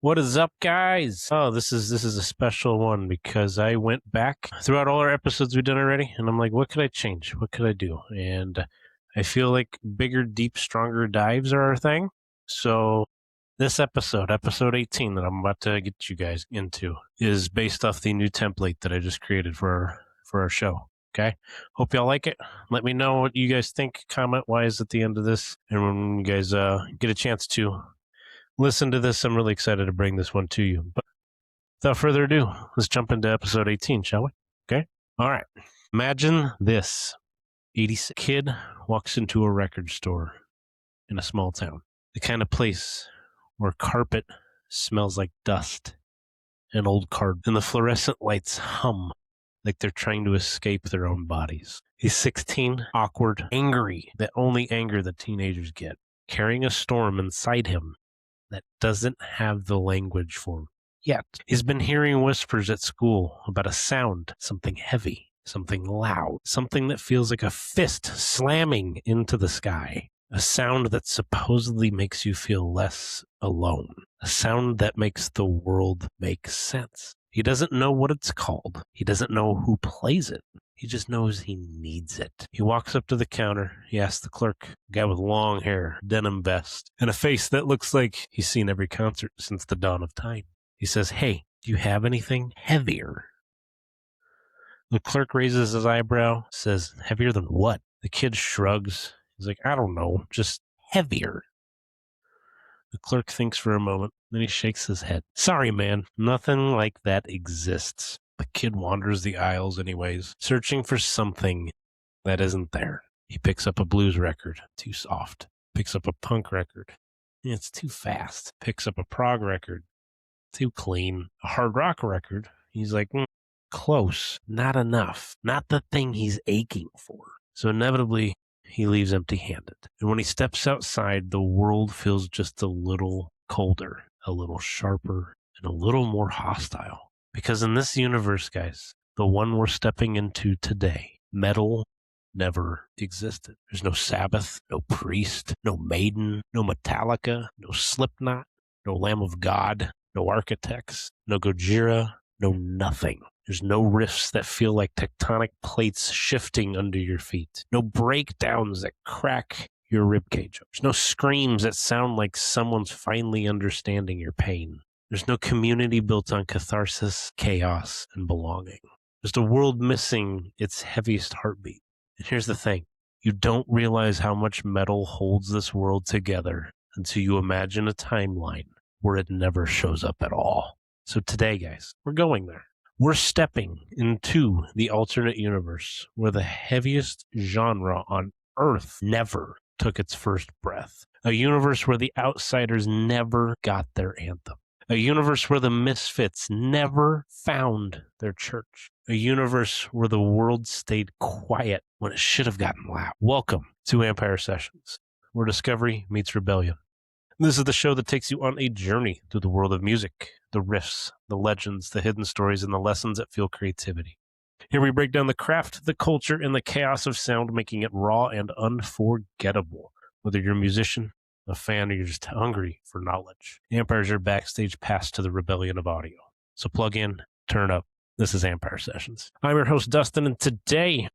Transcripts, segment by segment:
What is up, guys? Oh, this is a special one because I went back throughout all our episodes we've done already, and I'm like, what could I change? What could I do? And I feel like bigger, deep, stronger dives are our thing. So this episode 18, that I'm about to get you guys into, is based off the new template that I just created for our show. Okay. Hope y'all like it. Let me know what you guys think, comment-wise, at the end of this, and when you guys get a chance to listen to this, I'm really excited to bring this one to you. But without further ado, let's jump into episode 18, shall we? Okay. All right. Imagine this. 86 kid walks into a record store in a small town. The kind of place where carpet smells like dust and old card, and the fluorescent lights hum like they're trying to escape their own bodies. He's 16, awkward, angry, the only anger that teenagers get, carrying a storm inside him that doesn't have the language for him yet. He's been hearing whispers at school about a sound, something heavy, something loud, something that feels like a fist slamming into the sky. A sound that supposedly makes you feel less alone. A sound that makes the world make sense. He doesn't know what it's called. He doesn't know who plays it. He just knows he needs it. He walks up to the counter. He asks the clerk, a guy with long hair, denim vest, and a face that looks like he's seen every concert since the dawn of time. He says, "Hey, do you have anything heavier?" The clerk raises his eyebrow, says, "Heavier than what?" The kid shrugs. He's like, "I don't know, just heavier." The clerk thinks for a moment, then he shakes his head. "Sorry, man, nothing like that exists." The kid wanders the aisles anyways, searching for something that isn't there. He picks up a blues record, too soft. Picks up a punk record, it's too fast. Picks up a prog record, too clean. A hard rock record, he's like, close, not enough, not the thing he's aching for. So inevitably, he leaves empty-handed. And when he steps outside, the world feels just a little colder, a little sharper, and a little more hostile. Because in this universe, guys, the one we're stepping into today, metal never existed. There's no Sabbath, no Priest, no Maiden, no Metallica, no Slipknot, no Lamb of God, no Architects, no Gojira, no nothing. There's no riffs that feel like tectonic plates shifting under your feet. No breakdowns that crack your ribcage. There's no screams that sound like someone's finally understanding your pain. There's no community built on catharsis, chaos, and belonging. There's a world missing its heaviest heartbeat. And here's the thing. You don't realize how much metal holds this world together until you imagine a timeline where it never shows up at all. So today, guys, we're going there. We're stepping into the alternate universe where the heaviest genre on Earth never took its first breath. A universe where the outsiders never got their anthem. A universe where the misfits never found their church. A universe where the world stayed quiet when it should have gotten loud. Welcome to Ampyre Sessions, where discovery meets rebellion. This is the show that takes you on a journey through the world of music, the riffs, the legends, the hidden stories, and the lessons that fuel creativity. Here we break down the craft, the culture, and the chaos of sound, making it raw and unforgettable. Whether you're a musician, a fan, or you're just hungry for knowledge, Ampyre is your backstage pass to the rebellion of audio. So plug in, turn up. This is Ampyre Sessions. I'm your host, Dustin, and today,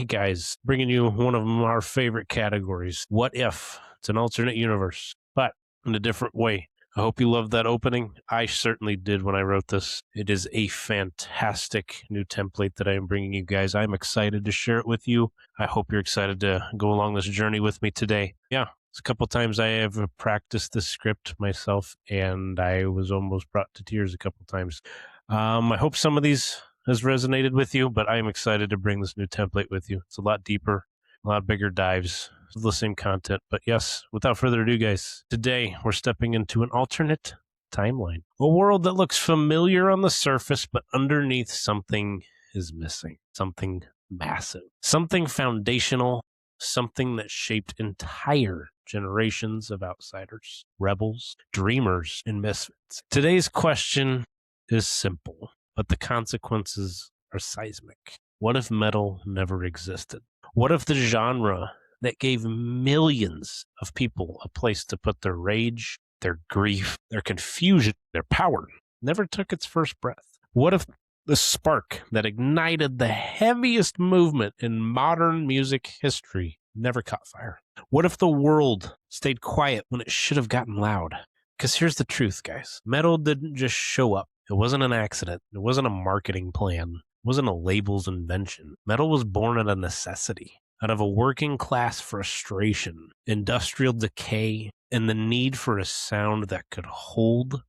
guys, bringing you one of our favorite categories, What If? It's an alternate universe, but in a different way. I hope you loved that opening. I certainly did when I wrote this. It is a fantastic new template that I am bringing you guys. I'm excited to share it with you. I hope you're excited to go along this journey with me today. Yeah, it's a couple times I have practiced this script myself, and I was almost brought to tears a couple times. I hope some of these has resonated with you, but I am excited to bring this new template with you. It's a lot deeper, a lot bigger dives. The same content. But yes, without further ado, guys, today we're stepping into an alternate timeline. A world that looks familiar on the surface, but underneath something is missing. Something massive. Something foundational. Something that shaped entire generations of outsiders, rebels, dreamers, and misfits. Today's question is simple, but the consequences are seismic. What if metal never existed? What if the genre that gave millions of people a place to put their rage, their grief, their confusion, their power never took its first breath? What if the spark that ignited the heaviest movement in modern music history never caught fire? What if the world stayed quiet when it should have gotten loud? Because here's the truth, guys. Metal didn't just show up. It wasn't an accident. It wasn't a marketing plan. It wasn't a label's invention. Metal was born out of necessity, out of a working class frustration, industrial decay, and the need for a sound that could hold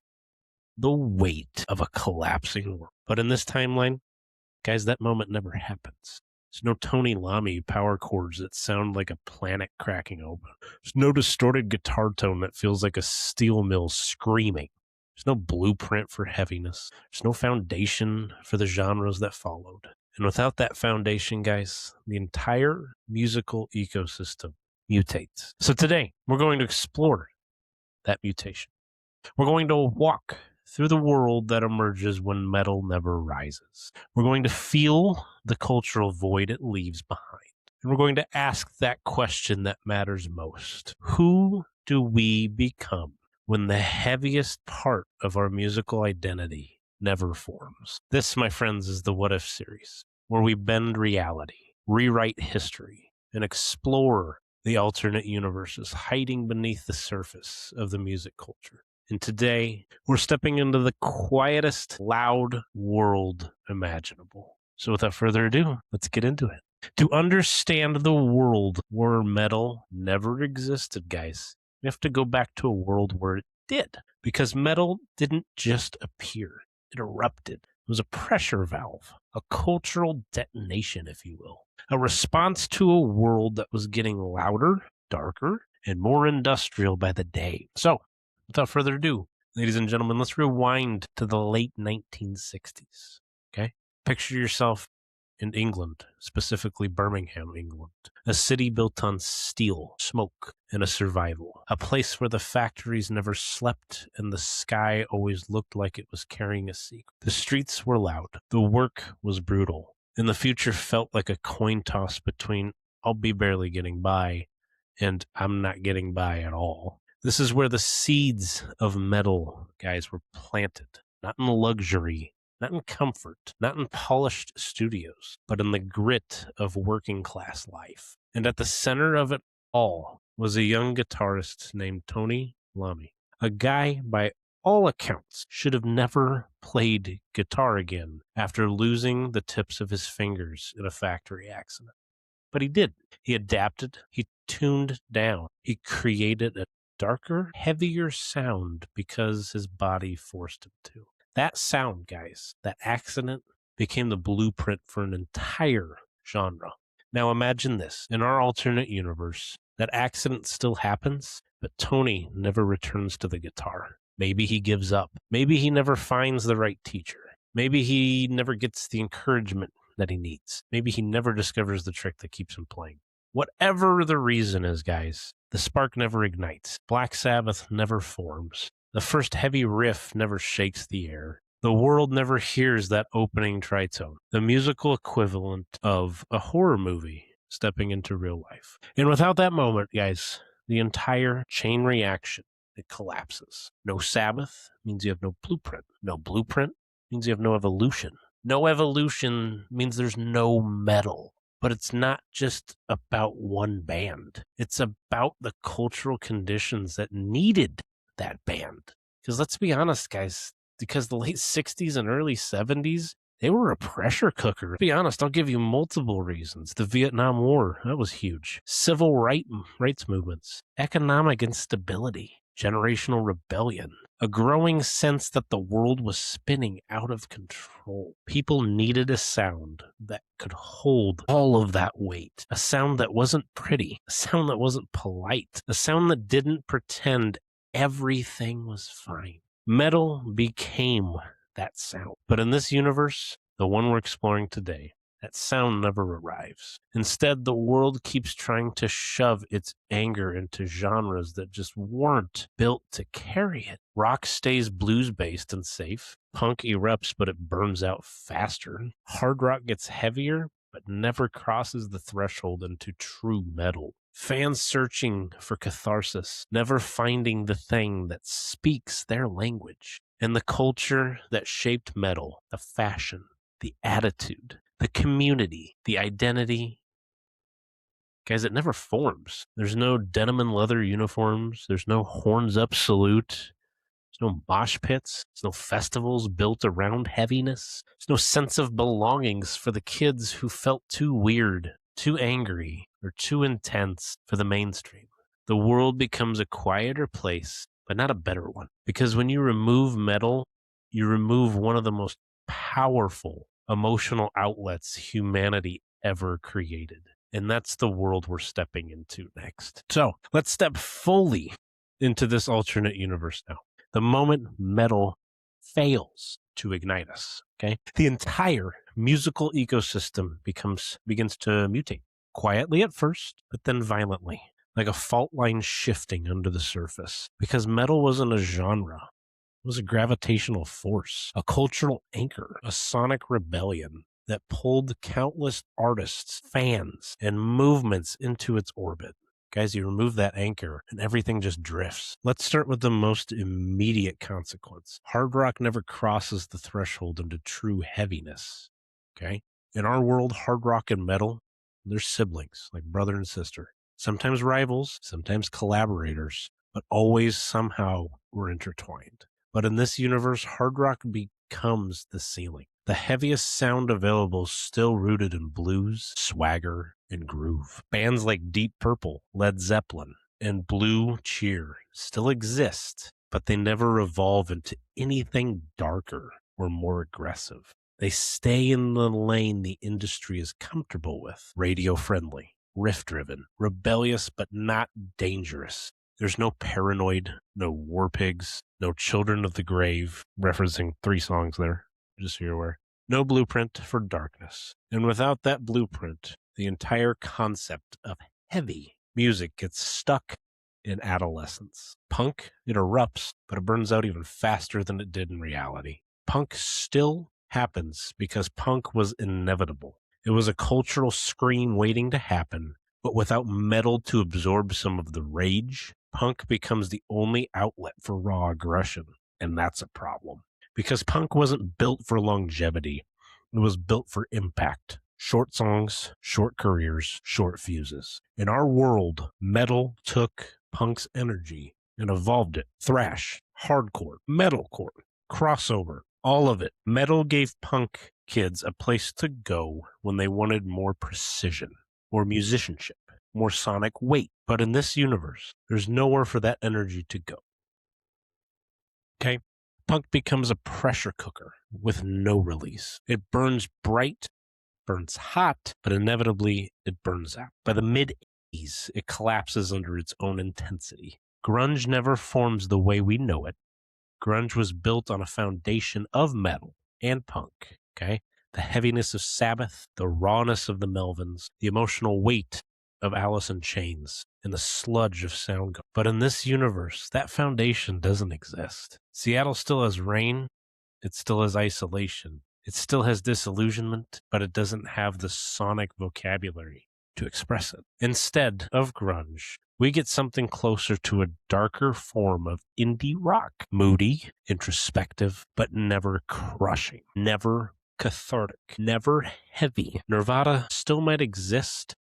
the weight of a collapsing world. But in this timeline, guys, that moment never happens. There's no Tony Lamy power chords that sound like a planet cracking open. There's no distorted guitar tone that feels like a steel mill screaming. There's no blueprint for heaviness. There's no foundation for the genres that followed. And without that foundation, guys, the entire musical ecosystem mutates. So today, we're going to explore that mutation. We're going to walk through the world that emerges when metal never rises. We're going to feel the cultural void it leaves behind. And we're going to ask that question that matters most. Who do we become when the heaviest part of our musical identity never forms? This, my friends, is the What If series, where we bend reality, rewrite history, and explore the alternate universes hiding beneath the surface of the music culture. And today, we're stepping into the quietest, loud world imaginable. So without further ado, let's get into it. To understand the world where metal never existed, guys, we have to go back to a world where it did. Because metal didn't just appear. It erupted. It was a pressure valve, a cultural detonation, if you will. A response to a world that was getting louder, darker, and more industrial by the day. So, without further ado, ladies and gentlemen, let's rewind to the late 1960s, okay? Picture yourself in England, specifically Birmingham, England, a city built on steel, smoke, and a survival, a place where the factories never slept and the sky always looked like it was carrying a secret. The streets were loud, the work was brutal, and the future felt like a coin toss between I'll be barely getting by and I'm not getting by at all. This is where the seeds of metal, guys, were planted, not in luxury, not in comfort, not in polished studios, but in the grit of working class life. And at the center of it all was a young guitarist named Tony Lamy, a guy by all accounts should have never played guitar again after losing the tips of his fingers in a factory accident. But he did. He adapted, he tuned down, he created a darker, heavier sound because his body forced him to. That sound, guys, that accident became the blueprint for an entire genre. Now imagine this. In our alternate universe, that accident still happens, but Tony never returns to the guitar. Maybe he gives up. Maybe he never finds the right teacher. Maybe he never gets the encouragement that he needs. Maybe he never discovers the trick that keeps him playing. Whatever the reason is, guys, the spark never ignites. Black Sabbath never forms. The first heavy riff never shakes the air. The world never hears that opening tritone, the musical equivalent of a horror movie stepping into real life. And without that moment, guys, the entire chain reaction, it collapses. No Sabbath means you have no blueprint. No blueprint means you have no evolution. No evolution means there's no metal. But it's not just about one band. It's about the cultural conditions that needed that band. Because let's be honest, guys, because the late 60s and early 70s, they were a pressure cooker. To be honest, I'll give you multiple reasons. The Vietnam War, that was huge. Civil rights movements, economic instability, generational rebellion, a growing sense that the world was spinning out of control. People needed a sound that could hold all of that weight, a sound that wasn't pretty, a sound that wasn't polite, a sound that didn't pretend everything was fine. Metal became that sound. But in this universe, the one we're exploring today, that sound never arrives. Instead, the world keeps trying to shove its anger into genres that just weren't built to carry it. Rock stays blues-based and safe. Punk erupts, but it burns out faster. Hard rock gets heavier, but never crosses the threshold into true metal. Fans searching for catharsis, never finding the thing that speaks their language. And the culture that shaped metal, the fashion, the attitude, the community, the identity. Guys, it never forms. There's no denim and leather uniforms. There's no horns up salute. There's no mosh pits. There's no festivals built around heaviness. There's no sense of belongings for the kids who felt too weird, too angry, or too intense for the mainstream. The world becomes a quieter place, but not a better one. Because when you remove metal, you remove one of the most powerful emotional outlets humanity ever created. And that's the world we're stepping into next. So let's step fully into this alternate universe now. The moment metal fails to ignite us, okay, the entire musical ecosystem begins to mutate. Quietly at first, but then violently, like a fault line shifting under the surface. Because metal wasn't a genre. It was a gravitational force, a cultural anchor, a sonic rebellion that pulled countless artists, fans, and movements into its orbit. Guys, you remove that anchor and everything just drifts. Let's start with the most immediate consequence. Hard rock never crosses the threshold into true heaviness. Okay? In our world, hard rock and metal, they're siblings, like brother and sister. Sometimes rivals, sometimes collaborators, but always somehow we're intertwined. But in this universe, hard rock becomes the ceiling. The heaviest sound available is still rooted in blues, swagger, and groove. Bands like Deep Purple, Led Zeppelin, and Blue Cheer still exist, but they never evolve into anything darker or more aggressive. They stay in the lane the industry is comfortable with. Radio-friendly, riff-driven, rebellious but not dangerous. There's no Paranoid, no War Pigs, no Children of the Grave, referencing 3 songs there, just so you're aware. No blueprint for darkness. And without that blueprint, the entire concept of heavy music gets stuck in adolescence. Punk, it erupts, but it burns out even faster than it did in reality. Punk still happens because punk was inevitable. It was a cultural scream waiting to happen, but without metal to absorb some of the rage, punk becomes the only outlet for raw aggression, and that's a problem. Because punk wasn't built for longevity, it was built for impact. Short songs, short careers, short fuses. In our world, metal took punk's energy and evolved it. Thrash, hardcore, metalcore, crossover, all of it. Metal gave punk kids a place to go when they wanted more precision, more musicianship, more sonic weight. But in this universe, there's nowhere for that energy to go. Okay? Punk becomes a pressure cooker with no release. It burns bright, burns hot, but inevitably it burns out. By the mid-80s, it collapses under its own intensity. Grunge never forms the way we know it. Grunge was built on a foundation of metal and punk, okay? The heaviness of Sabbath, the rawness of the Melvins, the emotional weight of Alice in Chains, and the sludge of Soundgarden. But in this universe, that foundation doesn't exist. Seattle still has rain. It still has isolation. It still has disillusionment, but it doesn't have the sonic vocabulary to express it. Instead of grunge, we get something closer to a darker form of indie rock. Moody, introspective, but never crushing, never cathartic, never heavy. Nirvana still might exist,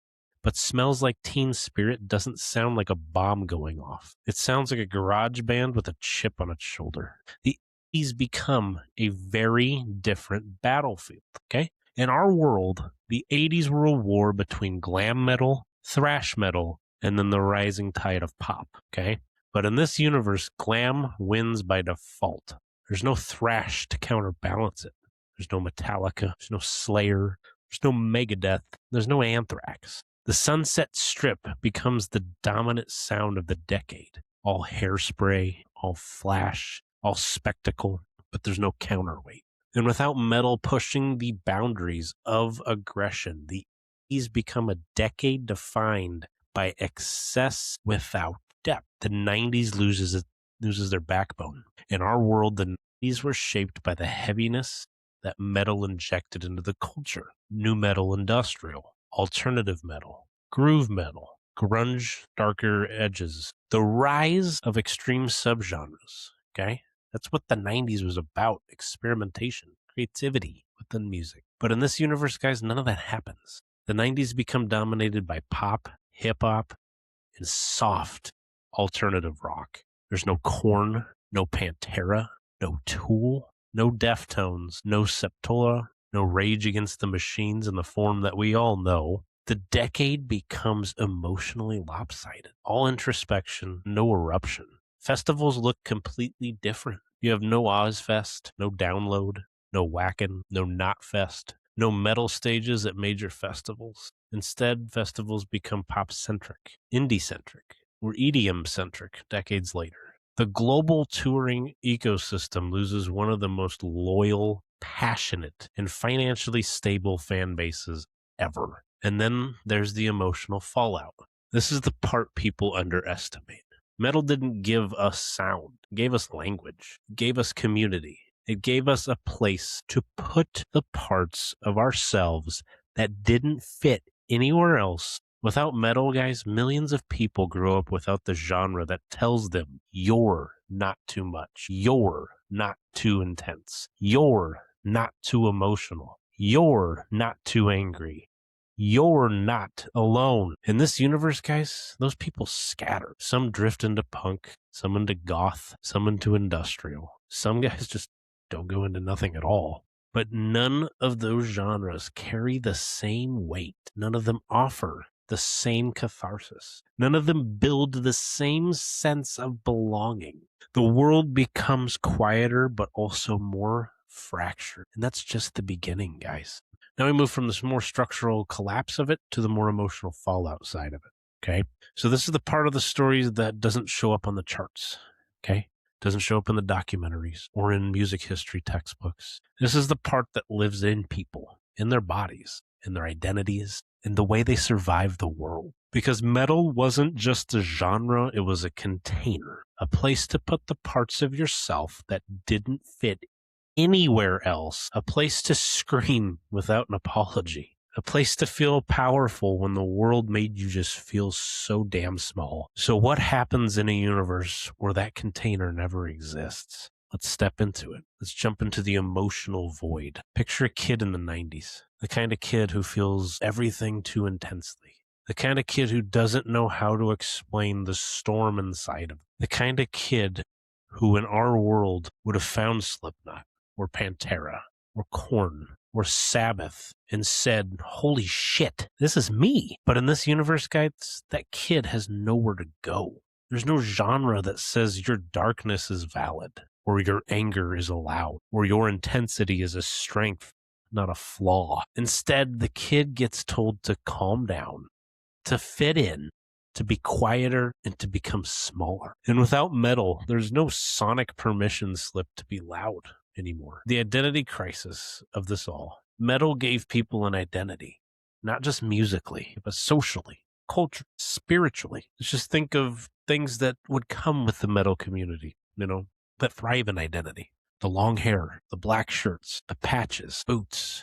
but Smells Like Teen Spirit doesn't sound like a bomb going off. It sounds like a garage band with a chip on its shoulder. The 80s become a very different battlefield, okay? In our world, the 80s were a war between glam metal, thrash metal, and then the rising tide of pop, okay? But in this universe, glam wins by default. There's no thrash to counterbalance it. There's no Metallica. There's no Slayer. There's no Megadeth. There's no Anthrax. The Sunset Strip becomes the dominant sound of the decade. All hairspray, all flash, all spectacle, but there's no counterweight. And without metal pushing the boundaries of aggression, the 80s become a decade defined by excess without depth. The 90s loses their backbone. In our world, the 90s were shaped by the heaviness that metal injected into the culture. Nu metal industrial, alternative metal, groove metal, grunge, darker edges, the rise of extreme subgenres, okay? That's what the 90s was about, experimentation, creativity within music. But in this universe, guys, none of that happens. The 90s become dominated by pop, hip-hop, and soft alternative rock. There's no Korn, no Pantera, no Tool, no Deftones, no Sepultura, no Rage Against the Machines in the form that we all know. The decade becomes emotionally lopsided. All introspection, no eruption. Festivals look completely different. You have no Ozfest, no Download, no Whackin', no Knotfest, no metal stages at major festivals. Instead, festivals become pop-centric, indie-centric, or EDM-centric decades later. The global touring ecosystem loses one of the most loyal, passionate, and financially stable fan bases ever. And then there's the emotional fallout. This is the part people underestimate. Metal didn't give us sound. It gave us language. It gave us community. It gave us a place to put the parts of ourselves that didn't fit anywhere else. Without metal, guys, millions of people grow up without the genre that tells them you're not too much. You're not too intense. You're not too emotional. You're not too angry. You're not alone. In this universe, guys, those people scatter. Some drift into punk, some into goth, some into industrial. Some guys just don't go into nothing at all. But none of those genres carry the same weight. None of them offer the same catharsis. None of them build the same sense of belonging. The world becomes quieter, but also more fractured. And that's just the beginning, guys. Now we move from this more structural collapse of it to the more emotional fallout side of it, okay? So this is the part of the story that doesn't show up on the charts, okay? Doesn't show up in the documentaries or in music history textbooks. This is the part that lives in people, in their bodies, in their identities, in the way they survive the world. Because metal wasn't just a genre, it was a container, a place to put the parts of yourself that didn't fit anywhere else, a place to scream without an apology, a place to feel powerful when the world made you just feel so damn small. So what happens in a universe where that container never exists? Let's step into it. Let's jump into the emotional void. Picture a kid in the 90s, the kind of kid who feels everything too intensely. The kind of kid who doesn't know how to explain the storm inside of them. The kind of kid who in our world would have found Slipknot, or Pantera, or Korn, or Sabbath, and said, holy shit, this is me. But in this universe, guys, that kid has nowhere to go. There's no genre that says your darkness is valid, or your anger is allowed, or your intensity is a strength, not a flaw. Instead, the kid gets told to calm down, to fit in, to be quieter, and to become smaller. And without metal, there's no sonic permission slip to be loud anymore. The identity crisis of this all. Metal gave people an identity, not just musically, but socially, culturally, spiritually. Let's just think of things that would come with the metal community, that thrive in identity. The long hair, the black shirts, the patches, boots,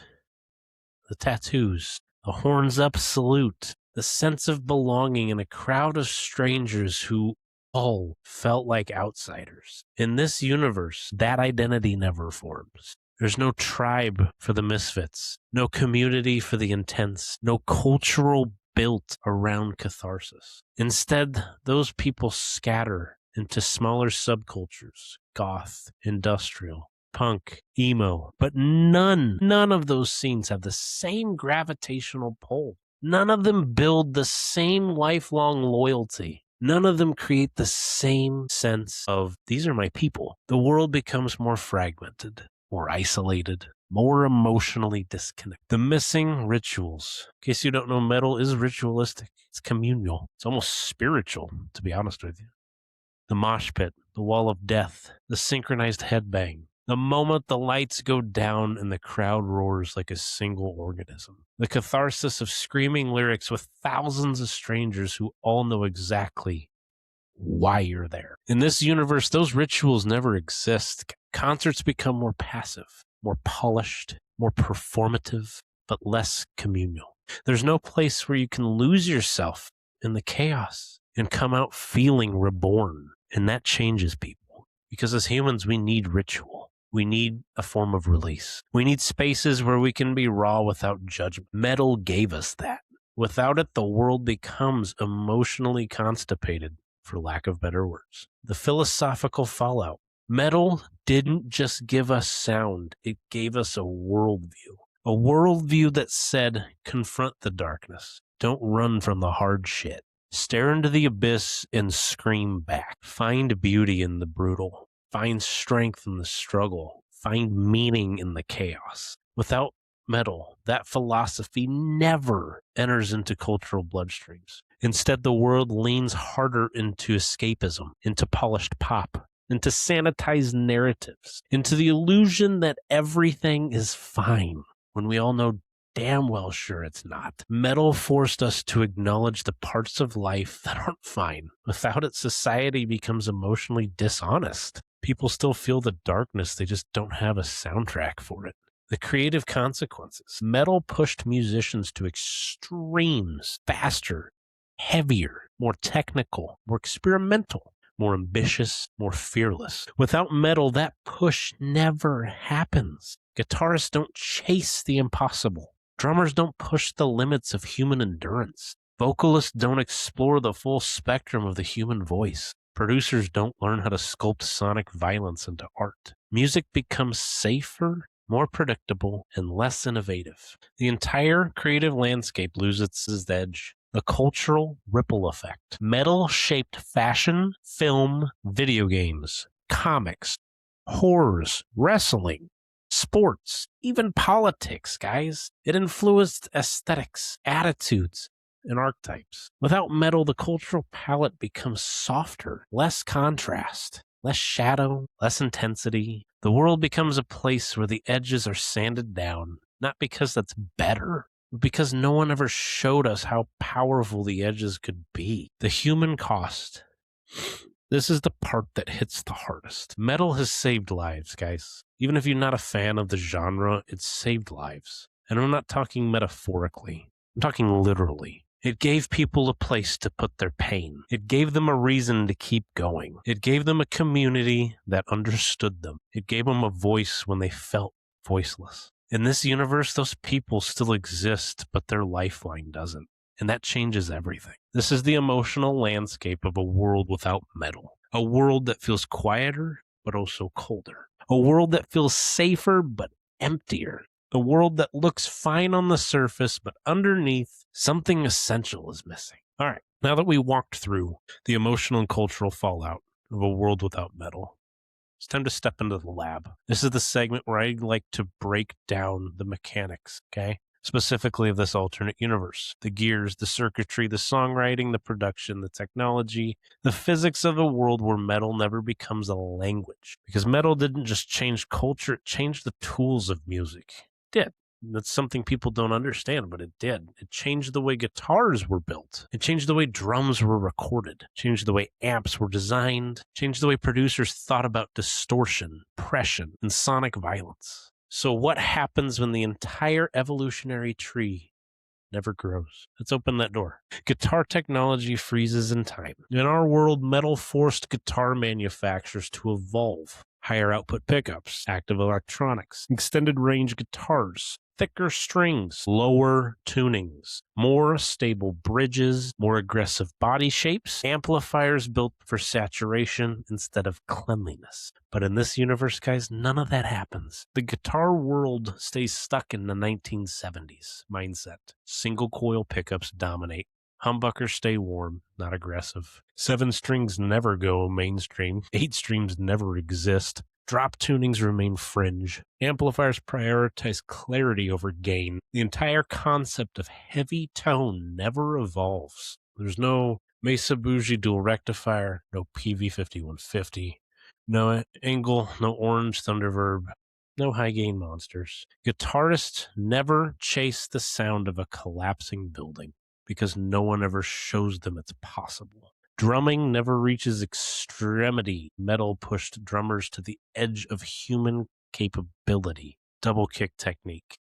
the tattoos, the horns up salute, the sense of belonging in a crowd of strangers who all felt like outsiders. In this universe, that identity never forms. There's no tribe for the misfits, no community for the intense, no cultural built around catharsis. Instead, those people scatter into smaller subcultures, goth, industrial, punk, emo, but none of those scenes have the same gravitational pull. None of them build the same lifelong loyalty. None of them create the same sense of, these are my people. The world becomes more fragmented, more isolated, more emotionally disconnected. The missing rituals. In case you don't know, metal is ritualistic. It's communal. It's almost spiritual, to be honest with you. The mosh pit, the wall of death, the synchronized headbang. The moment the lights go down and the crowd roars like a single organism. The catharsis of screaming lyrics with thousands of strangers who all know exactly why you're there. In this universe, those rituals never exist. Concerts become more passive, more polished, more performative, but less communal. There's no place where you can lose yourself in the chaos and come out feeling reborn. And that changes people. Because as humans, we need ritual. We need a form of release. We need spaces where we can be raw without judgment. Metal gave us that. Without it, the world becomes emotionally constipated, for lack of better words. The philosophical fallout. Metal didn't just give us sound, it gave us a worldview. A worldview that said, confront the darkness. Don't run from the hard shit. Stare into the abyss and scream back. Find beauty in the brutal. Find strength in the struggle. Find meaning in the chaos. Without metal, that philosophy never enters into cultural bloodstreams. Instead, the world leans harder into escapism, into polished pop, into sanitized narratives, into the illusion that everything is fine, when we all know damn well sure it's not. Metal forced us to acknowledge the parts of life that aren't fine. Without it, society becomes emotionally dishonest. People still feel the darkness, they just don't have a soundtrack for it. The creative consequences. Metal pushed musicians to extremes, faster, heavier, more technical, more experimental, more ambitious, more fearless. Without metal, that push never happens. Guitarists don't chase the impossible. Drummers don't push the limits of human endurance. Vocalists don't explore the full spectrum of the human voice. Producers don't learn how to sculpt sonic violence into art. Music becomes safer, more predictable, and less innovative. The entire creative landscape loses its edge. The cultural ripple effect. Metal shaped fashion, film, video games, comics, horrors, wrestling, sports, even politics, guys. It influenced aesthetics, attitudes, and archetypes. Without metal, the cultural palette becomes softer, less contrast, less shadow, less intensity. The world becomes a place where the edges are sanded down, not because that's better, but because no one ever showed us how powerful the edges could be. The human cost. This is the part that hits the hardest. Metal has saved lives, guys. Even if you're not a fan of the genre, it's saved lives. And I'm not talking metaphorically. I'm talking literally. It gave people a place to put their pain. It gave them a reason to keep going. It gave them a community that understood them. It gave them a voice when they felt voiceless. In this universe, those people still exist, but their lifeline doesn't. And that changes everything. This is the emotional landscape of a world without metal. A world that feels quieter, but also colder. A world that feels safer, but emptier. A world that looks fine on the surface, but underneath, something essential is missing. All right, now that we walked through the emotional and cultural fallout of a world without metal, it's time to step into the lab. This is the segment where I like to break down the mechanics, okay? Specifically of this alternate universe. The gears, the circuitry, the songwriting, the production, the technology, the physics of a world where metal never becomes a language. Because metal didn't just change culture, it changed the tools of music. It did. That's something people don't understand, but it did. It changed the way guitars were built. It changed the way drums were recorded. It changed the way amps were designed. It changed the way producers thought about distortion, compression, and sonic violence. So what happens when the entire evolutionary tree never grows? Let's open that door. Guitar technology freezes in time. In our world, metal forced guitar manufacturers to evolve. Higher output pickups, active electronics, extended range guitars, thicker strings, lower tunings, more stable bridges, more aggressive body shapes, amplifiers built for saturation instead of cleanliness. But in this universe, guys, none of that happens. The guitar world stays stuck in the 1970s mindset. Single coil pickups dominate. Humbuckers stay warm, not aggressive. 7 strings never go mainstream. 8 strings never exist. Drop tunings remain fringe. Amplifiers prioritize clarity over gain. The entire concept of heavy tone never evolves. There's no Mesa Bougie dual rectifier, no PV5150, no Engel, no Orange Thunderverb, no high gain monsters. Guitarists never chase the sound of a collapsing building, because no one ever shows them it's possible. Drumming never reaches extremity. Metal pushed drummers to the edge of human capability. Double kick technique,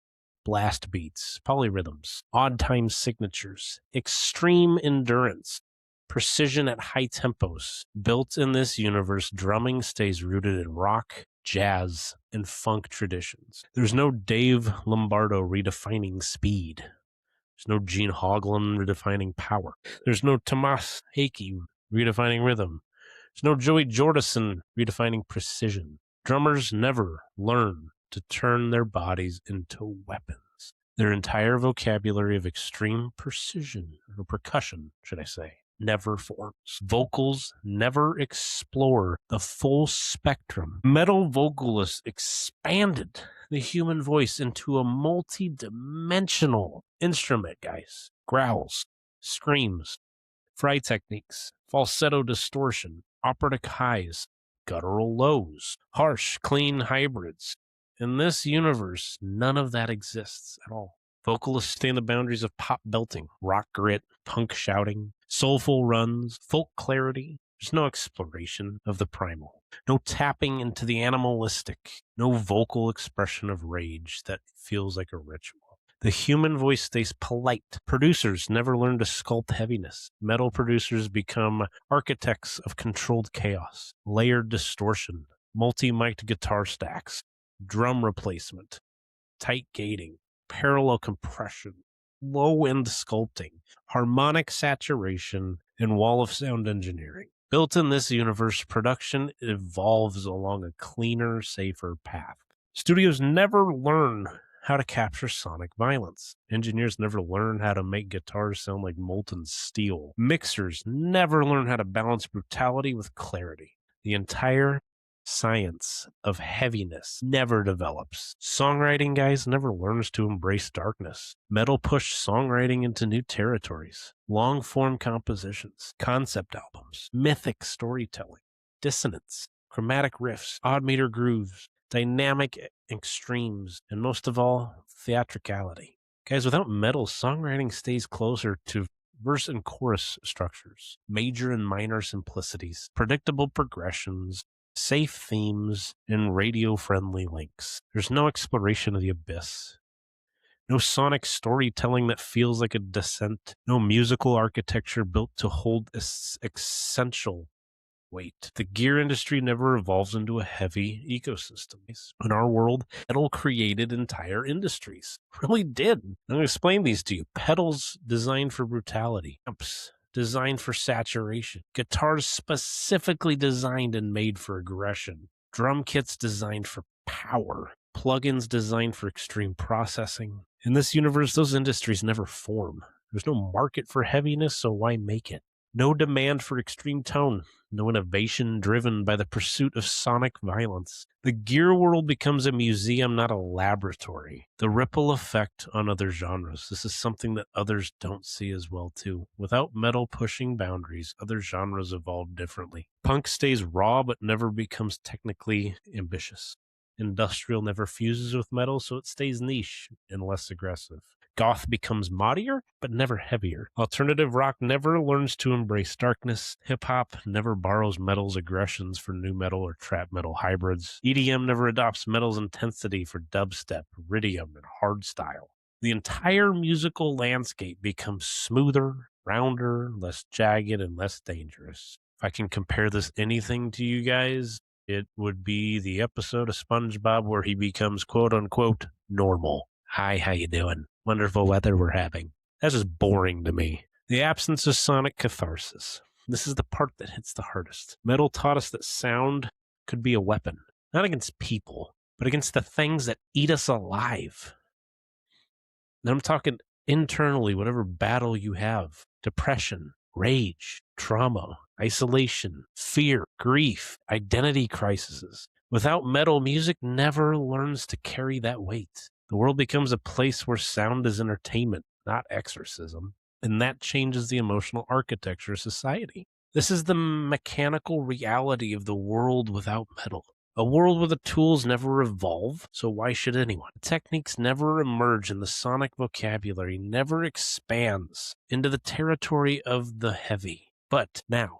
blast beats, polyrhythms, odd time signatures, extreme endurance, precision at high tempos. Built in this universe, drumming stays rooted in rock, jazz, and funk traditions. There's no Dave Lombardo redefining speed. There's no Gene Hoglan redefining power. There's no Tomas Hakey redefining rhythm. There's no Joey Jordison redefining precision. Drummers never learn to turn their bodies into weapons. Their entire vocabulary of extreme precision, or percussion, should I say, never forms. Vocals never explore the full spectrum. Metal vocalists expanded the human voice into a multi-dimensional instrument, guys. Growls, screams, fry techniques, falsetto distortion, operatic highs, guttural lows, harsh, clean hybrids. In this universe, none of that exists at all. Vocalists stay in the boundaries of pop belting, rock grit, punk shouting, soulful runs, folk clarity. There's no exploration of the primal, no tapping into the animalistic, no vocal expression of rage that feels like a ritual. The human voice stays polite. Producers never learn to sculpt heaviness. Metal producers become architects of controlled chaos, layered distortion, multi-mic'd guitar stacks, drum replacement, tight gating, parallel compression, low-end sculpting, harmonic saturation, and wall of sound engineering. Built in this universe, production evolves along a cleaner, safer path. Studios never learn how to capture sonic violence. Engineers never learn how to make guitars sound like molten steel. Mixers never learn how to balance brutality with clarity. The entire science of heaviness never develops. Songwriting, guys, never learns to embrace darkness. Metal pushed songwriting into new territories. Long-form compositions, concept albums, mythic storytelling, dissonance, chromatic riffs, odd meter grooves, dynamic extremes, and most of all, theatricality. Guys, without metal, songwriting stays closer to verse and chorus structures, major and minor simplicities, predictable progressions, safe themes, and radio-friendly links. There's no exploration of the abyss. No sonic storytelling that feels like a descent. No musical architecture built to hold essential weight. The gear industry never evolves into a heavy ecosystem. In our world, metal created entire industries. Really did. I'm going to explain these to you. Pedals designed for brutality. Amps designed for saturation. Guitars specifically designed and made for aggression. Drum kits designed for power. Plugins designed for extreme processing. In this universe, those industries never form. There's no market for heaviness, so why make it? No demand for extreme tone. No innovation driven by the pursuit of sonic violence. The gear world becomes a museum, not a laboratory. The ripple effect on other genres. This is something that others don't see as well, too. Without metal pushing boundaries, other genres evolve differently. Punk stays raw, but never becomes technically ambitious. Industrial never fuses with metal, so it stays niche and less aggressive. Goth becomes modier, but never heavier. Alternative rock never learns to embrace darkness. Hip-hop never borrows metal's aggressions for nu metal or trap metal hybrids. EDM never adopts metal's intensity for dubstep, iridium, and hardstyle. The entire musical landscape becomes smoother, rounder, less jagged, and less dangerous. If I can compare this anything to you guys, it would be the episode of SpongeBob where he becomes quote-unquote normal. Hi, how you doing? Wonderful weather we're having. That's just boring to me. The absence of sonic catharsis. This is the part that hits the hardest. Metal taught us that sound could be a weapon, not against people, but against the things that eat us alive. And I'm talking internally, whatever battle you have. Depression, rage, trauma, isolation, fear, grief, identity crises. Without metal, music never learns to carry that weight. The world becomes a place where sound is entertainment, not exorcism, and that changes the emotional architecture of society. This is the mechanical reality of the world without metal. A world where the tools never evolve, so why should anyone? The techniques never emerge and the sonic vocabulary never expands into the territory of the heavy. But now,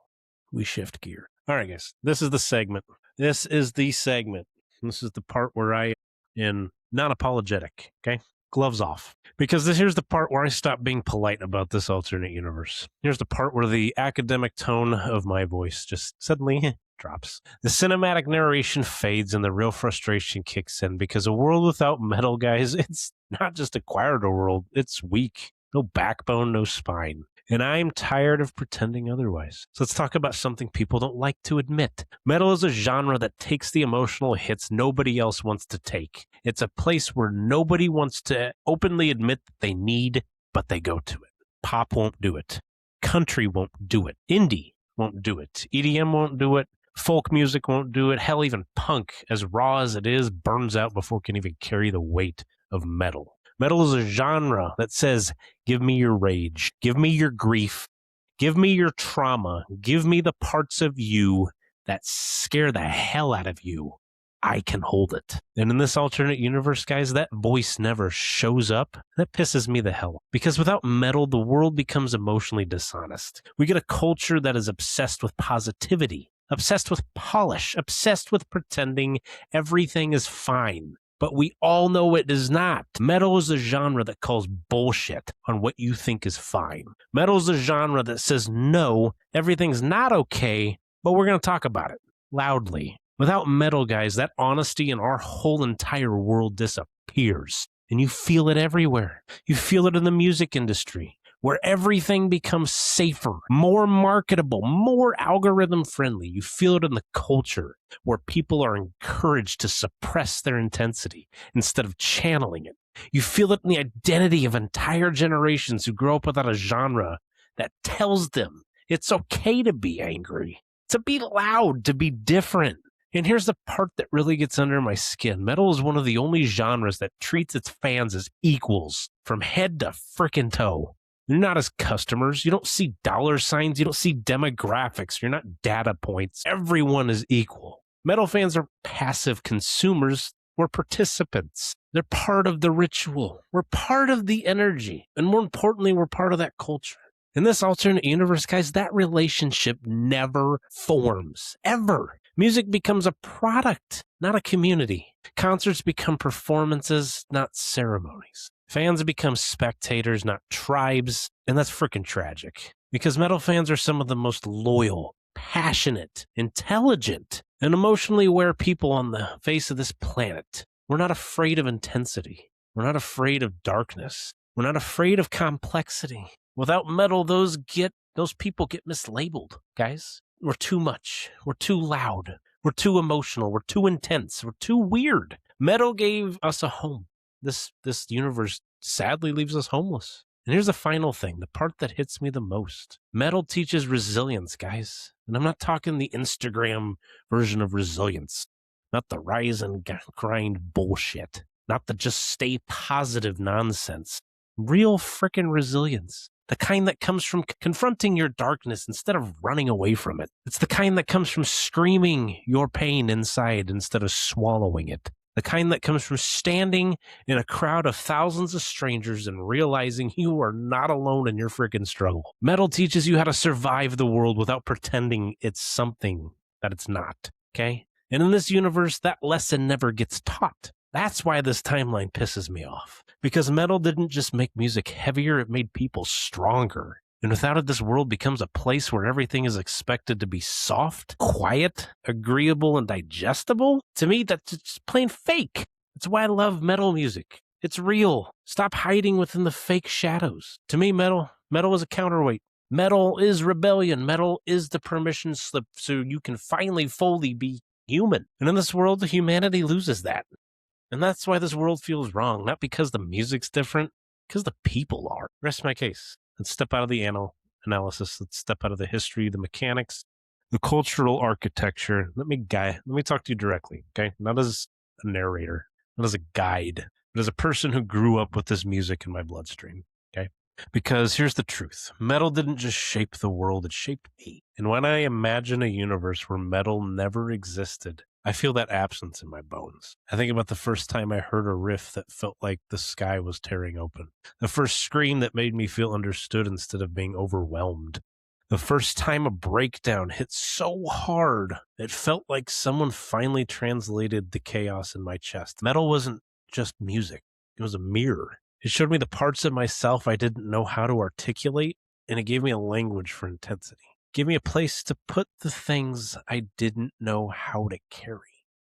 we shift gear. All right, guys, this is the segment. This is the part where I am non-apologetic, okay? gloves off. Because here's the part where I stop being polite about this alternate universe. Here's the part where the academic tone of my voice just suddenly drops. The cinematic narration fades and the real frustration kicks in, because a world without metal, guys, it's not just a quieter world, it's weak. No backbone, no spine. And I'm tired of pretending otherwise. So let's talk about something people don't like to admit. Metal is a genre that takes the emotional hits nobody else wants to take. It's a place where nobody wants to openly admit that they need, but they go to it. Pop won't do it. Country won't do it. Indie won't do it. EDM won't do it. Folk music won't do it. Hell, even punk, as raw as it is, burns out before it can even carry the weight of metal. Metal is a genre that says, give me your rage, give me your grief, give me your trauma, give me the parts of you that scare the hell out of you. I can hold it. And in this alternate universe, guys, that voice never shows up. That pisses me the hell off. Because without metal, the world becomes emotionally dishonest. We get a culture that is obsessed with positivity, obsessed with polish, obsessed with pretending everything is fine. But we all know it is not. Metal is a genre that calls bullshit on what you think is fine. Metal is a genre that says, no, everything's not okay, but we're going to talk about it loudly. Without metal, guys, that honesty in our whole entire world disappears. And you feel it everywhere. You feel it in the music industry, where everything becomes safer, more marketable, more algorithm friendly. You feel it in the culture, where people are encouraged to suppress their intensity instead of channeling it. You feel it in the identity of entire generations who grow up without a genre that tells them it's okay to be angry, to be loud, to be different. And here's the part that really gets under my skin. Metal is one of the only genres that treats its fans as equals from head to frickin' toe. You're not as customers. You don't see dollar signs. You don't see demographics. You're not data points. Everyone is equal. Metal fans are passive consumers. We're participants. They're part of the ritual. We're part of the energy. And more importantly, we're part of that culture. In this alternate universe, guys, that relationship never forms. Ever. Music becomes a product, not a community. Concerts become performances, not ceremonies. Fans become spectators, not tribes, and that's freaking tragic. Because metal fans are some of the most loyal, passionate, intelligent, and emotionally aware people on the face of this planet. We're not afraid of intensity. We're not afraid of darkness. We're not afraid of complexity. Without metal, those people get mislabeled, guys. We're too much. We're too loud. We're too emotional. We're too intense. We're too weird. Metal gave us a home. This universe sadly leaves us homeless. And here's the final thing, the part that hits me the most. Metal teaches resilience, guys. And I'm not talking the Instagram version of resilience. Not the rise and grind bullshit. Not the just stay positive nonsense. Real frickin' resilience. The kind that comes from confronting your darkness instead of running away from it. It's the kind that comes from screaming your pain inside instead of swallowing it. The kind that comes from standing in a crowd of thousands of strangers and realizing you are not alone in your freaking struggle. Metal teaches you how to survive the world without pretending it's something that it's not, okay? And in this universe, that lesson never gets taught. That's why this timeline pisses me off. Because metal didn't just make music heavier, it made people stronger. And without it, this world becomes a place where everything is expected to be soft, quiet, agreeable, and digestible. To me, that's just plain fake. That's why I love metal music. It's real. Stop hiding within the fake shadows. To me, metal is a counterweight. Metal is rebellion. Metal is the permission slip so you can finally fully be human. And in this world, humanity loses that. And that's why this world feels wrong, not because the music's different, because the people are. Rest my case. Let's step out of the analysis. Let's step out of the history, the mechanics, the cultural architecture. Let me talk to you directly, okay? Not as a narrator, not as a guide, but as a person who grew up with this music in my bloodstream, okay? Because here's the truth. Metal didn't just shape the world, it shaped me. And when I imagine a universe where metal never existed, I feel that absence in my bones. I think about the first time I heard a riff that felt like the sky was tearing open. The first scream that made me feel understood instead of being overwhelmed. The first time a breakdown hit so hard, it felt like someone finally translated the chaos in my chest. Metal wasn't just music. It was a mirror. It showed me the parts of myself I didn't know how to articulate, and it gave me a language for intensity. It gave me a place to put the things I didn't know how to carry.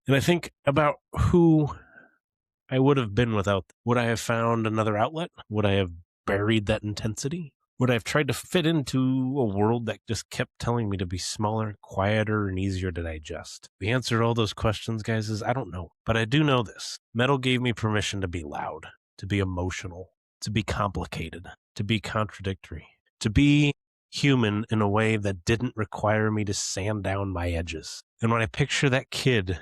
And I think about who I would have been without. Would I have found another outlet? Would I have buried that intensity? Would I have tried to fit into a world that just kept telling me to be smaller, quieter, and easier to digest? The answer to all those questions, guys, is I don't know. But I do know this. Metal gave me permission to be loud, to be emotional, to be complicated, to be contradictory, to be human in a way that didn't require me to sand down my edges. And when I picture that kid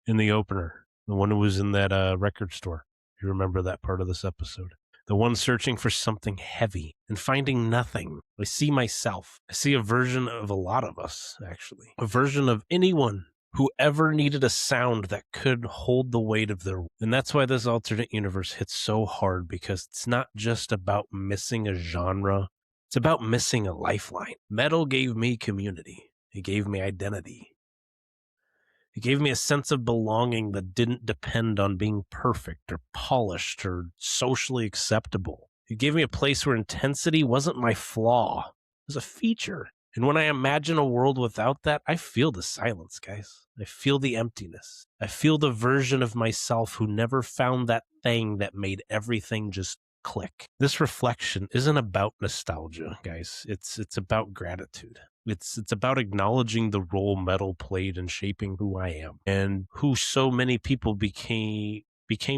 in the opener, the one who was in that record store, you remember that part of this episode, the one searching for something heavy and finding nothing. I see myself. I see a version of a lot of us, actually. A version of anyone who ever needed a sound that could hold the weight of their... And that's why this alternate universe hits so hard, because it's not just about missing a genre. It's about missing a lifeline. Metal gave me community. It gave me identity. It gave me a sense of belonging that didn't depend on being perfect or polished or socially acceptable. It gave me a place where intensity wasn't my flaw. It was a feature. And when I imagine a world without that, I feel the silence, guys. I feel the emptiness. I feel the version of myself who never found that thing that made everything just click. This reflection isn't about nostalgia, guys. It's about gratitude. It's about acknowledging the role metal played in shaping who I am and who so many people became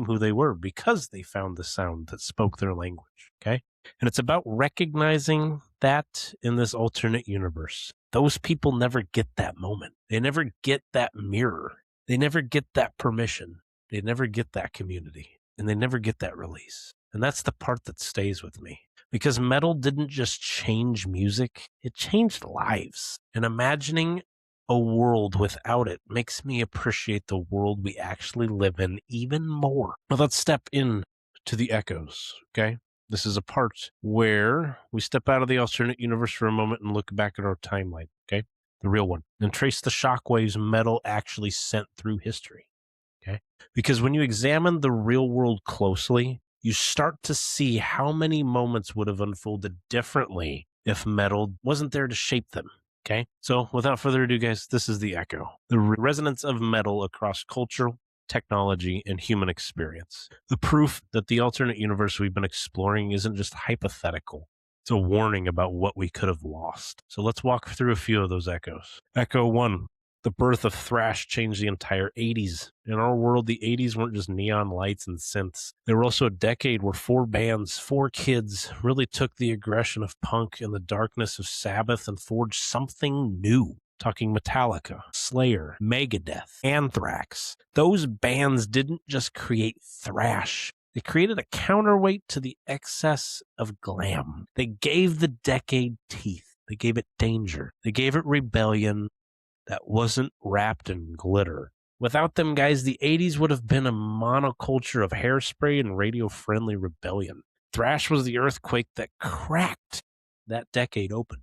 who they were because they found the sound that spoke their language, okay? And it's about recognizing that in this alternate universe. Those people never get that moment. They never get that mirror. They never get that permission. They never get that community. And they never get that release. And that's the part that stays with me. Because metal didn't just change music, it changed lives. And imagining a world without it makes me appreciate the world we actually live in even more. Now let's step in to the echoes, okay? This is a part where we step out of the alternate universe for a moment and look back at our timeline, okay? The real one. And trace the shockwaves metal actually sent through history, okay? Because when you examine the real world closely, you start to see how many moments would have unfolded differently if metal wasn't there to shape them, okay? So without further ado, guys, this is the echo. The resonance of metal across culture, technology, and human experience. The proof that the alternate universe we've been exploring isn't just hypothetical. It's a warning about what we could have lost. So let's walk through a few of those echoes. Echo 1. The birth of thrash changed the entire 80s. In our world, the 80s weren't just neon lights and synths. They were also a decade where 4 bands, 4 kids, really took the aggression of punk and the darkness of Sabbath and forged something new. Talking Metallica, Slayer, Megadeth, Anthrax. Those bands didn't just create thrash. They created a counterweight to the excess of glam. They gave the decade teeth. They gave it danger. They gave it rebellion that wasn't wrapped in glitter. Without them, guys, the 80s would have been a monoculture of hairspray and radio-friendly rebellion. Thrash was the earthquake that cracked that decade open.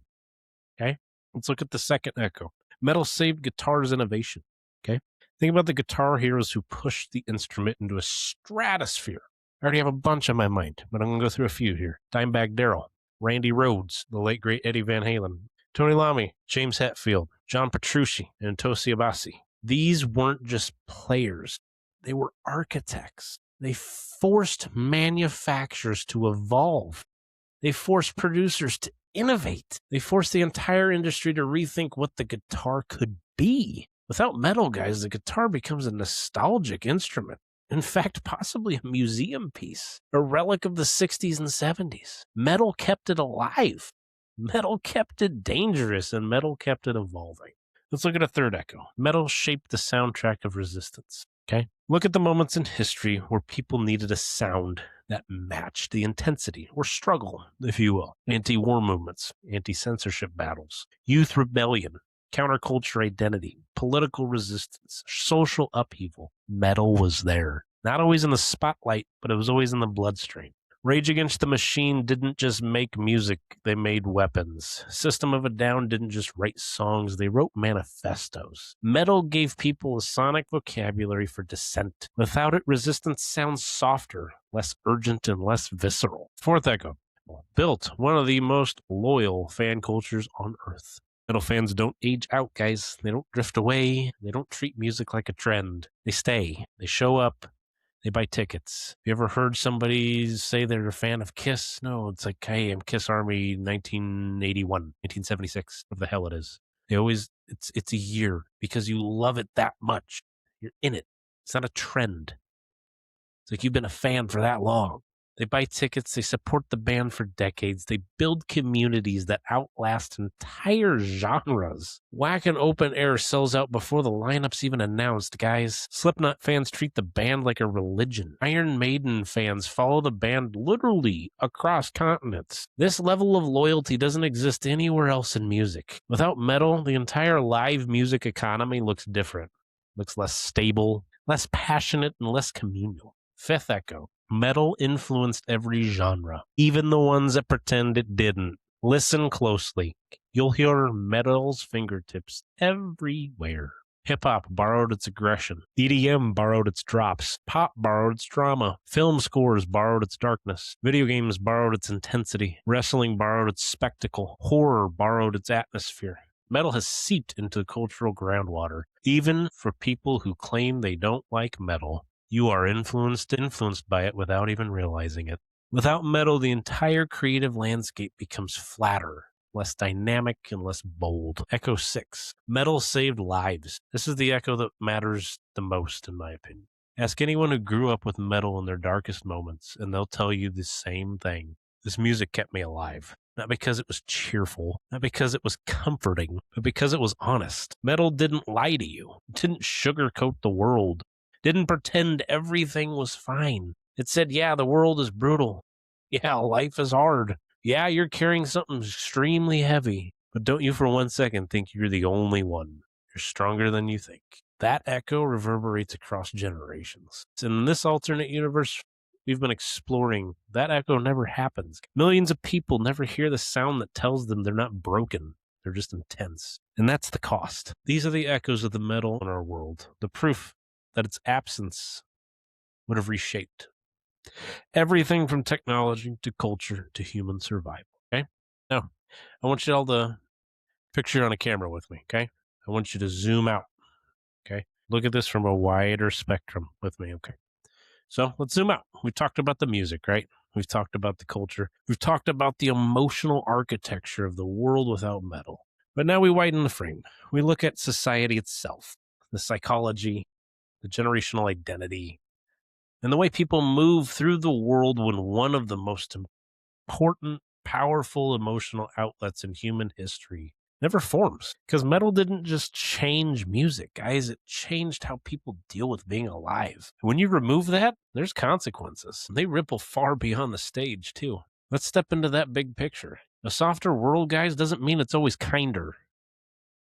Okay? Let's look at the second echo. Metal saved guitar's innovation. Okay? Think about the guitar heroes who pushed the instrument into a stratosphere. I already have a bunch on my mind, but I'm going to go through a few here. Dimebag Darrell, Randy Rhoads, the late great Eddie Van Halen, Tony Iommi, James Hetfield, John Petrucci, and Tosi Abasi. These weren't just players. They were architects. They forced manufacturers to evolve. They forced producers to innovate. They forced the entire industry to rethink what the guitar could be. Without metal, guys, the guitar becomes a nostalgic instrument. In fact, possibly a museum piece, a relic of the 60s and 70s. Metal kept it alive. Metal kept it dangerous, and metal kept it evolving. Let's look at a third echo. Metal shaped the soundtrack of resistance. Okay? Look at the moments in history where people needed a sound that matched the intensity, or struggle, if you will. Anti-war movements, anti-censorship battles, youth rebellion, counterculture identity, political resistance, social upheaval. Metal was there. Not always in the spotlight, but it was always in the bloodstream. Rage Against the Machine didn't just make music, they made weapons. System of a Down didn't just write songs, they wrote manifestos. Metal gave people a sonic vocabulary for dissent. Without it, resistance sounds softer, less urgent, and less visceral. Fourth echo. Built one of the most loyal fan cultures on Earth. Metal fans don't age out, guys. They don't drift away. They don't treat music like a trend. They stay. They show up. They buy tickets. Have you ever heard somebody say they're a fan of Kiss? No, it's like, hey, I'm Kiss Army 1981, 1976, whatever the hell it is. They always, it's a year because you love it that much. You're in it. It's not a trend. It's like you've been a fan for that long. They buy tickets, they support the band for decades, they build communities that outlast entire genres. Wacken Open Air sells out before the lineup's even announced, guys. Slipknot fans treat the band like a religion. Iron Maiden fans follow the band literally across continents. This level of loyalty doesn't exist anywhere else in music. Without metal, the entire live music economy looks different. Looks less stable, less passionate, and less communal. Fifth echo. Metal influenced every genre, even the ones that pretend it didn't. Listen closely. You'll hear metal's fingertips everywhere. Hip-hop borrowed its aggression. EDM borrowed its drops. Pop borrowed its drama. Film scores borrowed its darkness. Video games borrowed its intensity. Wrestling borrowed its spectacle. Horror borrowed its atmosphere. Metal has seeped into the cultural groundwater, even for people who claim they don't like metal. You are influenced by it without even realizing it. Without metal, the entire creative landscape becomes flatter, less dynamic, and less bold. Echo 6. Metal saved lives. This is the echo that matters the most, in my opinion. Ask anyone who grew up with metal in their darkest moments, and they'll tell you the same thing. This music kept me alive. Not because it was cheerful, not because it was comforting, but because it was honest. Metal didn't lie to you. It didn't sugarcoat the world. Didn't pretend everything was fine. It said, yeah, the world is brutal. Yeah, life is hard. Yeah, you're carrying something extremely heavy. But don't you for 1 second think you're the only one. You're stronger than you think. That echo reverberates across generations. In this alternate universe we've been exploring, that echo never happens. Millions of people never hear the sound that tells them they're not broken. They're just intense. And that's the cost. These are the echoes of the metal in our world. The proof that its absence would have reshaped everything from technology to culture to human survival. Okay? Now, I want you all to picture on a camera with me. Okay? I want you to zoom out. Okay? Look at this from a wider spectrum with me. Okay? So let's zoom out. We talked about the music, right? We've talked about the culture. We've talked about the emotional architecture of the world without metal. But now we widen the frame. We look at society itself, the psychology, the generational identity, and the way people move through the world when one of the most important, powerful emotional outlets in human history never forms. Because metal didn't just change music, guys. It changed how people deal with being alive. When you remove that, there's consequences. They ripple far beyond the stage, too. Let's step into that big picture. A softer world, guys, doesn't mean it's always kinder.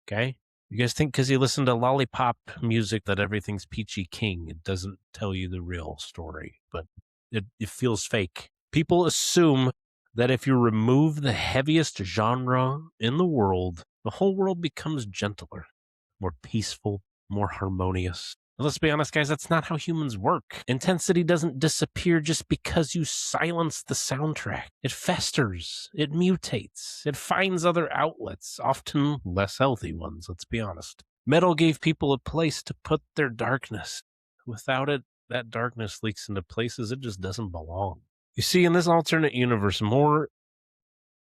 Okay? You guys think because you listen to lollipop music that everything's peachy king. It doesn't tell you the real story, but it feels fake. People assume that if you remove the heaviest genre in the world, the whole world becomes gentler, more peaceful, more harmonious. But let's be honest, guys, that's not how humans work. Intensity doesn't disappear just because you silence the soundtrack. It festers, it mutates, it finds other outlets, often less healthy ones, let's be honest. Metal gave people a place to put their darkness. Without it, that darkness leaks into places it just doesn't belong. You see, in this alternate universe, more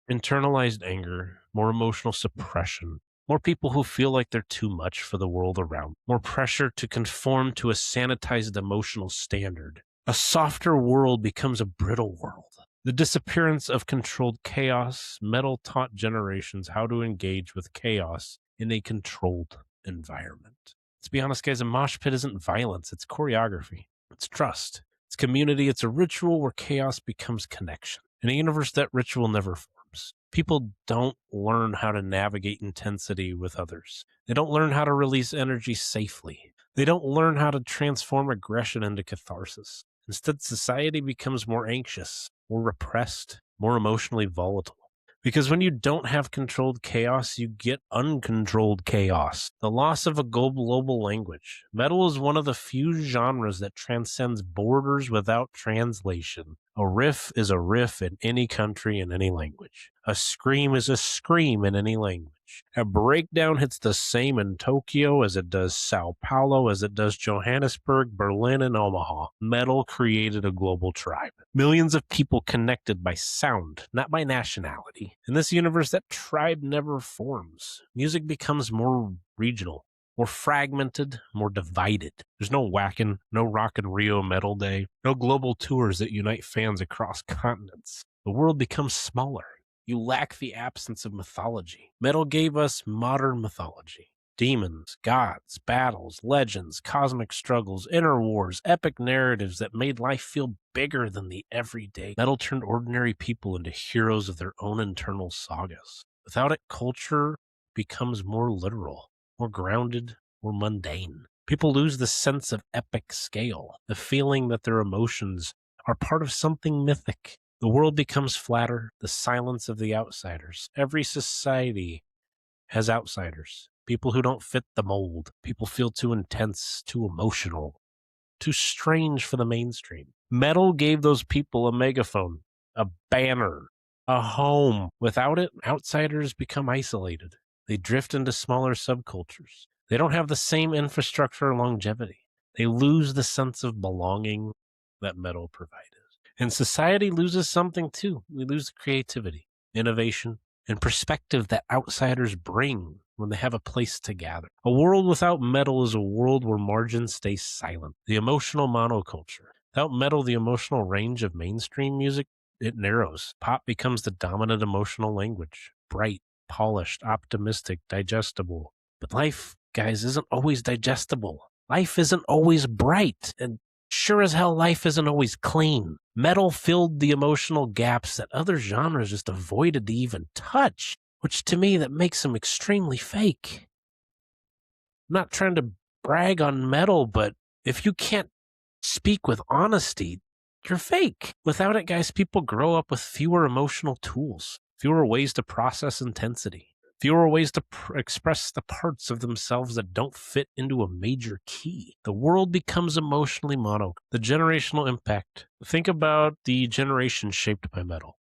internalized anger, more emotional suppression, more people who feel like they're too much for the world around, more pressure to conform to a sanitized emotional standard. A softer world becomes a brittle world. The disappearance of controlled chaos, metal taught generations how to engage with chaos in a controlled environment. Let's be honest, guys, a mosh pit isn't violence, it's choreography, it's trust, it's community, it's a ritual where chaos becomes connection. In a universe, that ritual never forms. People don't learn how to navigate intensity with others. They don't learn how to release energy safely. They don't learn how to transform aggression into catharsis. Instead, society becomes more anxious, more repressed, more emotionally volatile. Because when you don't have controlled chaos, you get uncontrolled chaos. The loss of a global language. Metal is one of the few genres that transcends borders without translation. A riff is a riff in any country in any language. A scream is a scream in any language. A breakdown hits the same in Tokyo as it does Sao Paulo, as it does Johannesburg, Berlin, and Omaha. Metal created a global tribe. Millions of people connected by sound, not by nationality. In this universe, that tribe never forms. Music becomes more regional, more fragmented, more divided. There's no Whackin', no Rock in Rio Metal Day, no global tours that unite fans across continents. The world becomes smaller. You lack the absence of mythology. Metal gave us modern mythology. Demons, gods, battles, legends, cosmic struggles, inner wars, epic narratives that made life feel bigger than the everyday. Metal turned ordinary people into heroes of their own internal sagas. Without it, culture becomes more literal, more grounded, more mundane. People lose the sense of epic scale, the feeling that their emotions are part of something mythic. The world becomes flatter, the silence of the outsiders. Every society has outsiders, people who don't fit the mold. People feel too intense, too emotional, too strange for the mainstream. Metal gave those people a megaphone, a banner, a home. Without it, outsiders become isolated. They drift into smaller subcultures. They don't have the same infrastructure or longevity. They lose the sense of belonging that metal provided. And society loses something too. We lose creativity, innovation, and perspective that outsiders bring when they have a place to gather. A world without metal is a world where margins stay silent. The emotional monoculture. Without metal, the emotional range of mainstream music, it narrows. Pop becomes the dominant emotional language. Bright, polished, optimistic, digestible. But life, guys, isn't always digestible. Life isn't always bright. And sure as hell, life isn't always clean. Metal filled the emotional gaps that other genres just avoided to even touch, which to me, that makes them extremely fake. I'm not trying to brag on metal, but if you can't speak with honesty, you're fake. Without it, guys, people grow up with fewer emotional tools, fewer ways to process intensity, fewer ways to express the parts of themselves that don't fit into a major key. The world becomes emotionally mono. The generational impact. Think about the generation shaped by metal.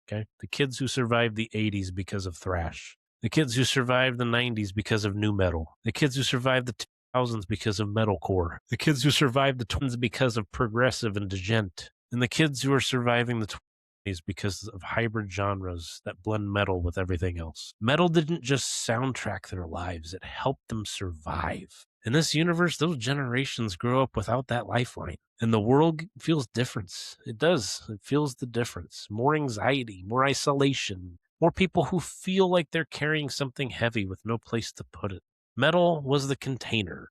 Okay, the kids who survived the 80s because of thrash. The kids who survived the 90s because of nu metal. The kids who survived the 2000s because of metalcore. The kids who survived the 20s because of progressive and djent. And the kids who are surviving the 20s because of hybrid genres that blend metal with everything else. Metal didn't just soundtrack their lives, it helped them survive. In this universe, those generations grow up without that lifeline. And the world feels difference. It does. It feels the difference. More anxiety, more isolation, more people who feel like they're carrying something heavy with no place to put it. Metal was the container.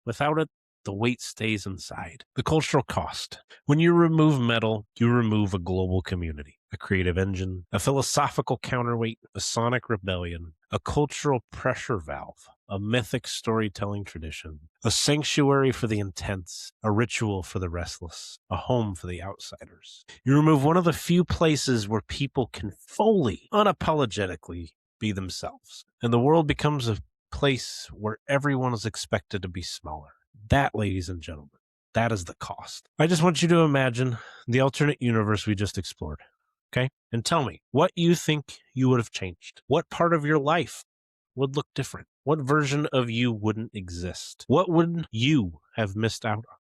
Without it, the weight stays inside. The cultural cost. When you remove metal, you remove a global community, a creative engine, a philosophical counterweight, a sonic rebellion, a cultural pressure valve, a mythic storytelling tradition, a sanctuary for the intense, a ritual for the restless, a home for the outsiders. You remove one of the few places where people can fully, unapologetically be themselves, and the world becomes a place where everyone is expected to be smaller. That, ladies and gentlemen, that is the cost. I just want you to imagine the alternate universe we just explored, okay? And tell me what you think you would have changed. What part of your life would look different? What version of you wouldn't exist? What would you have missed out on?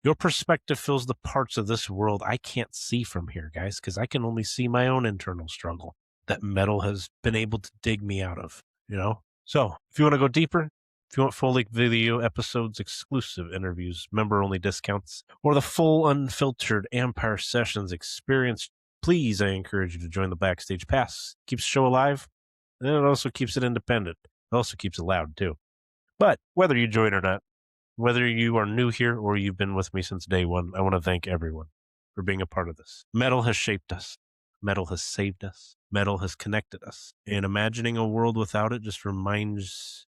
Your perspective fills the parts of this world I can't see from here, guys, because I can only see my own internal struggle that metal has been able to dig me out of, you know? So if you want to go deeper, if you want full length video episodes, exclusive interviews, member only discounts, or the full unfiltered Ampyre Sessions experience, please, I encourage you to join the Backstage Pass. Keeps the show alive, and it also keeps it independent. It also keeps it loud, too. But whether you join or not, whether you are new here or you've been with me since day one, I want to thank everyone for being a part of this. Metal has shaped us. Metal has saved us. Metal has connected us. And imagining a world without it just reminds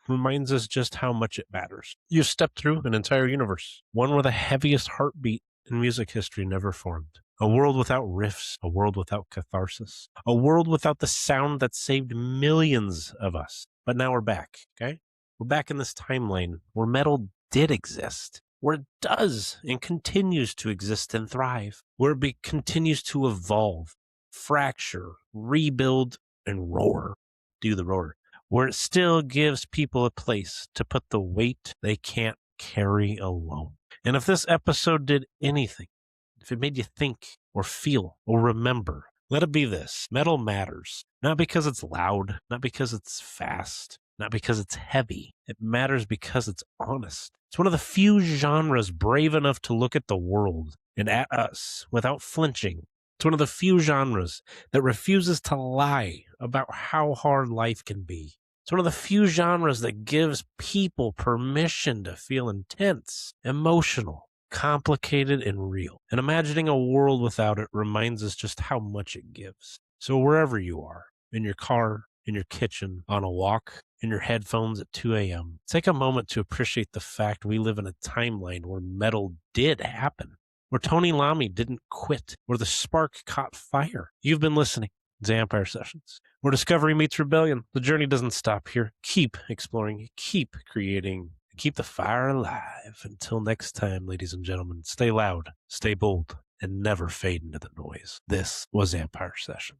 us just how much it matters. You stepped through an entire universe, one where the heaviest heartbeat in music history never formed. A world without riffs, a world without catharsis, a world without the sound that saved millions of us. But now we're back, okay? We're back in this timeline where metal did exist, where it does and continues to exist and thrive, where it continues to evolve, fracture, rebuild, and roar. Do the roar. Where it still gives people a place to put the weight they can't carry alone. And if this episode did anything, if it made you think or feel or remember, let it be this. Metal matters. Not because it's loud, not because it's fast, not because it's heavy. It matters because it's honest. It's one of the few genres brave enough to look at the world and at us without flinching. It's one of the few genres that refuses to lie about how hard life can be. It's one of the few genres that gives people permission to feel intense, emotional, complicated, and real. And imagining a world without it reminds us just how much it gives. So wherever you are, in your car, in your kitchen, on a walk, in your headphones at 2 a.m., take a moment to appreciate the fact we live in a timeline where metal did happen, where Tony Lamy didn't quit, where the spark caught fire. You've been listening to Ampyre Sessions, where discovery meets rebellion. The journey doesn't stop here. Keep exploring, keep creating, keep the fire alive. Until next time, ladies and gentlemen, stay loud, stay bold, and never fade into the noise. This was Ampyre Sessions.